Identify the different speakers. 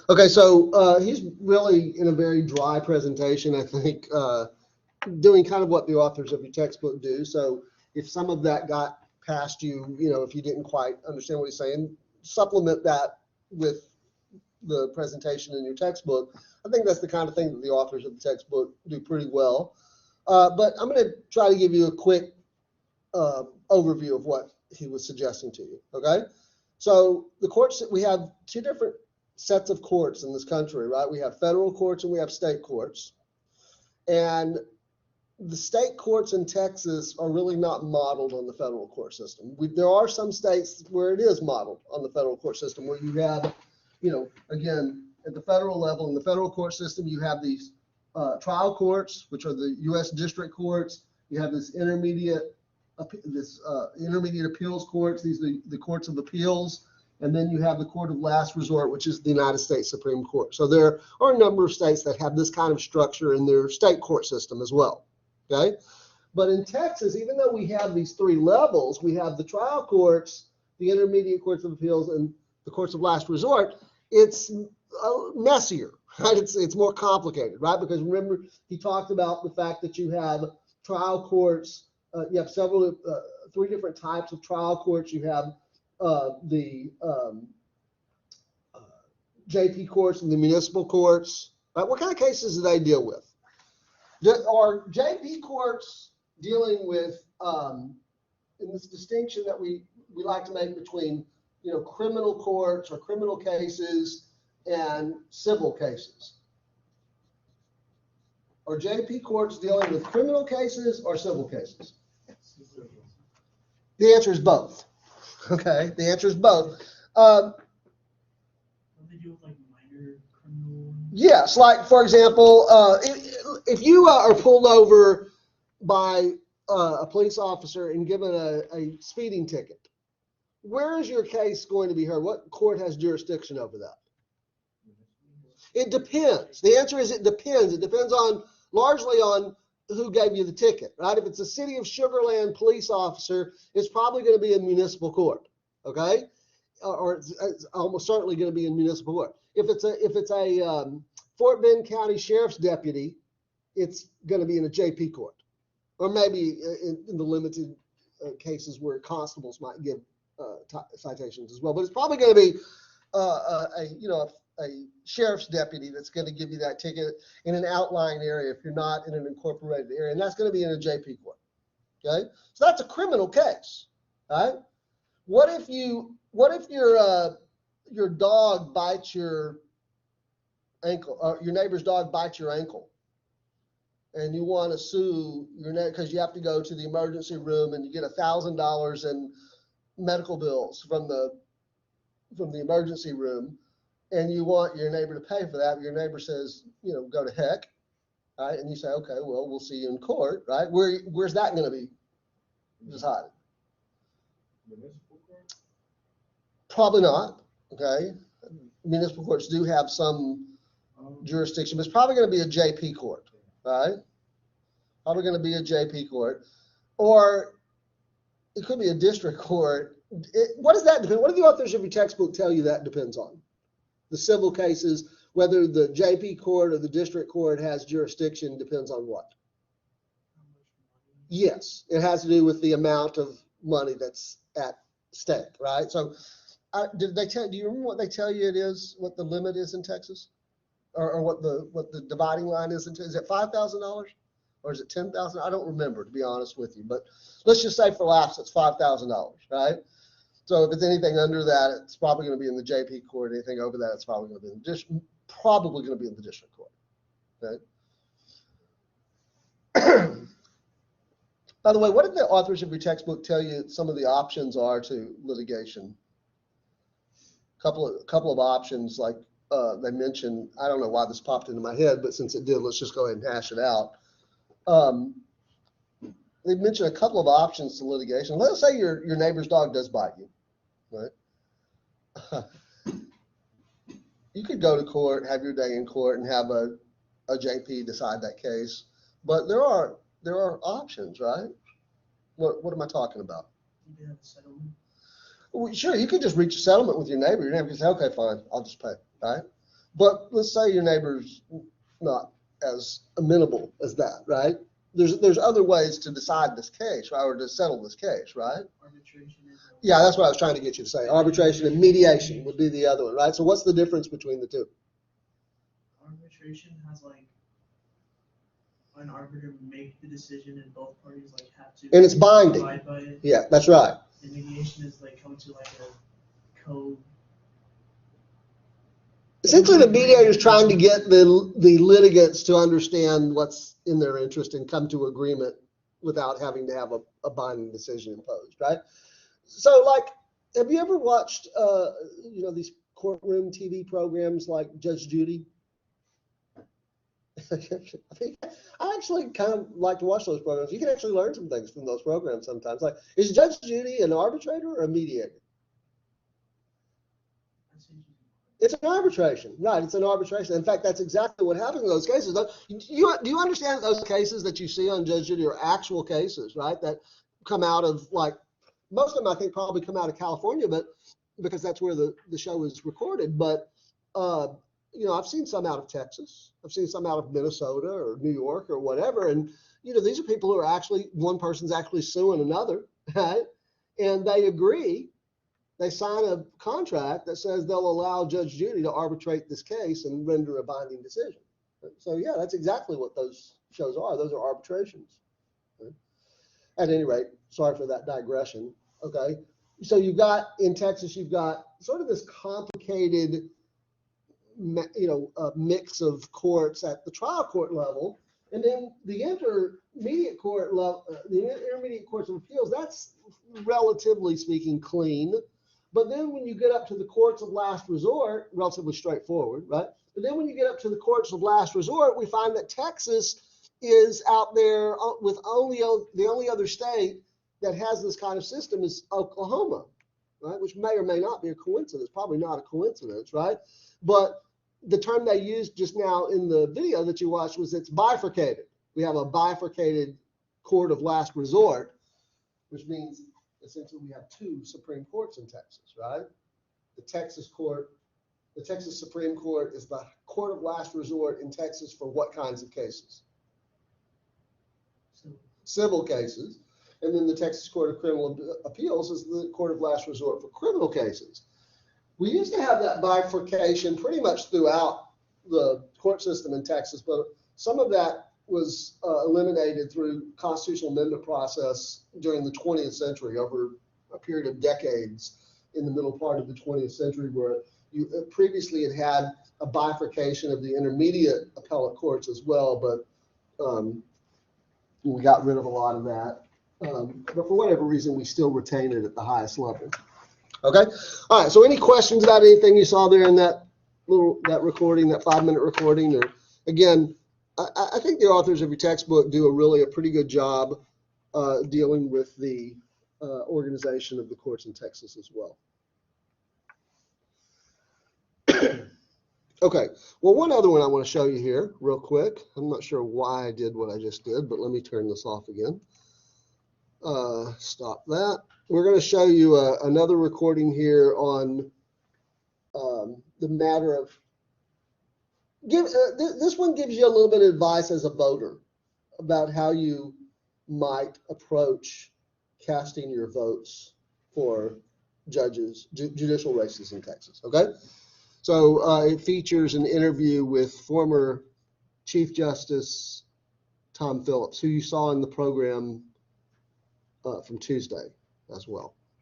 Speaker 1: Okay, so he's really in a very dry presentation, I think, doing kind of what the authors of your textbook do. So if some of that got past you, if you didn't quite understand what he's saying, supplement that with the presentation in your textbook. I think that's the kind of thing that the authors of the textbook do pretty well. But I'm going to try to give you a quick overview of what he was suggesting to you, okay? So the courts, we have two different sets of courts in this country, right? We have federal courts and we have state courts. And the state courts in Texas are really not modeled on the federal court system. There are some states where it is modeled on the federal court system, where you have, again, at the federal level, in the federal court system, you have these trial courts, which are the U.S. district courts. You have this intermediate appeals courts. These are the courts of appeals. And then you have the court of last resort, which is the United States Supreme Court. So there are a number of states that have this kind of structure in their state court system as well. Okay, but in Texas, even though we have these three levels, we have the trial courts, the intermediate courts of appeals, and the courts of last resort. It's messier, right? It's more complicated, right? Because remember, he talked about the fact that you have trial courts. You have three different types of trial courts. You have the JP courts and the municipal courts. Right? What kind of cases do they deal with? Are JP courts dealing with, in this distinction that we like to make between, criminal courts or criminal cases and civil cases? Are JP courts dealing with criminal cases or civil cases? The answer is both. Okay, the answer is both. Yes, like for example, if you are pulled over by a police officer and given a speeding ticket, where is your case going to be heard? What court has jurisdiction over that? It depends. The answer is it depends. It depends largely on who gave you the ticket, right? If it's a City of Sugarland police officer, it's probably going to be in municipal court, okay? Or it's almost certainly going to be in municipal court. If it's a Fort Bend County Sheriff's deputy, it's going to be in a JP court, or maybe in the limited cases where constables might give citations as well. But it's probably going to be a sheriff's deputy that's going to give you that ticket in an outlying area if you're not in an incorporated area, and that's going to be in a JP court. Okay, so that's a criminal case, right? What if your dog bites your ankle, or your neighbor's dog bites your ankle, and you want to sue your neighbor because you have to go to the emergency room and you get $1,000 in medical bills from the emergency room, and you want your neighbor to pay for that, but your neighbor says, go to heck, right? And you say, okay, well, we'll see you in court, right? Where's that going to be decided? Municipal court? Probably not, okay? Municipal courts do have some jurisdiction, but it's probably going to be a JP court, right? Probably going to be a JP court, or it could be a district court. What does that depend? What do the authors of your textbook tell you that depends on? The civil cases, whether the JP court or the district court has jurisdiction, depends on what? Yes, it has to do with the amount of money that's at stake, right? So, do you remember what they tell you it is? What the limit is in Texas, or what the dividing line is in Texas? Is it $5,000 or is it $10,000? I don't remember, to be honest with you. But let's just say for laughs, it's $5,000, right? So if it's anything under that, it's probably going to be in the JP court. Anything over that, it's probably going to be in the district court. Okay. By the way, what did the authors of your textbook tell you some of the options are to litigation? Couple of options, like they mentioned. I don't know why this popped into my head, but since it did, let's just go ahead and hash it out. They mentioned a couple of options to litigation. Let's say your neighbor's dog does bite you, right? You could go to court, have your day in court, and have a JP decide that case. But there are options, right? What am I talking about?
Speaker 2: You can have a settlement.
Speaker 1: Well, sure, you could just reach a settlement with your neighbor. Your neighbor can say, okay, fine, I'll just pay, right? But let's say your neighbor's not as amenable as that, right? There's other ways to decide this case, right, or to settle this case, right?
Speaker 2: Arbitration is
Speaker 1: Yeah, that's what I was trying to get you to say. Arbitration and mediation would be the other one, right? So what's the difference between the two?
Speaker 2: arbitration has like an arbiter make the decision and both parties like have to
Speaker 1: And it's binding.
Speaker 2: abide by it.
Speaker 1: Yeah, that's right.
Speaker 2: And mediation is like coming to like a code.
Speaker 1: Essentially, the mediator is trying to get the litigants to understand what's in their interest and come to agreement without having to have a binding decision imposed, right? So, like, have you ever watched, these courtroom TV programs like Judge Judy? I actually kind of like to watch those programs. You can actually learn some things from those programs sometimes. Like, is Judge Judy an arbitrator or a mediator? It's an arbitration, right? It's an arbitration. In fact, that's exactly what happens in those cases. Do you understand that those cases that you see on Judge Judy are actual cases, right? That come out of, like, most of them I think probably come out of California, but because that's where the show is recorded. But I've seen some out of Texas. I've seen some out of Minnesota or New York or whatever. And these are people who are actually, one person's actually suing another, right? And they agree. They sign a contract that says they'll allow Judge Judy to arbitrate this case and render a binding decision. So yeah, that's exactly what those shows are. Those are arbitrations. At any rate, sorry for that digression. Okay, so in Texas, you've got sort of this complicated, mix of courts at the trial court level, and then the intermediate court level, the intermediate courts of appeals. That's relatively speaking clean. But then when you get up to the courts of last resort, relatively straightforward, right? But then when you get up to the courts of last resort, we find that Texas is out there with the only other state that has this kind of system is Oklahoma, right? Which may or may not be a coincidence, probably not a coincidence, right? But the term they used just now in the video that you watched was it's bifurcated. We have a bifurcated court of last resort, which means essentially we have two Supreme Courts in Texas, right? The Texas Supreme Court is the court of last resort in Texas for what kinds of cases? Civil cases. And then the Texas Court of Criminal Appeals is the court of last resort for criminal cases. We used to have that bifurcation pretty much throughout the court system in Texas, but some of that was eliminated through constitutional amendment process during the 20th century, over a period of decades in the middle part of the 20th century, where you previously had a bifurcation of the intermediate appellate courts as well, but we got rid of a lot of that. But for whatever reason, we still retain it at the highest level. Okay. All right. So any questions about anything you saw there in that recording, that 5-minute recording? Or again, I think the authors of your textbook do a pretty good job dealing with the organization of the courts in Texas as well. Okay. Well, one other one I want to show you here real quick. I'm not sure why I did what I just did, but let me turn this off again. Stop that. We're going to show you another recording here on the matter of this one gives you a little bit of advice as a voter about how you might approach casting your votes for judicial races in Texas. Okay, so it features an interview with former Chief Justice Tom Phillips, who you saw in the program from Tuesday as well.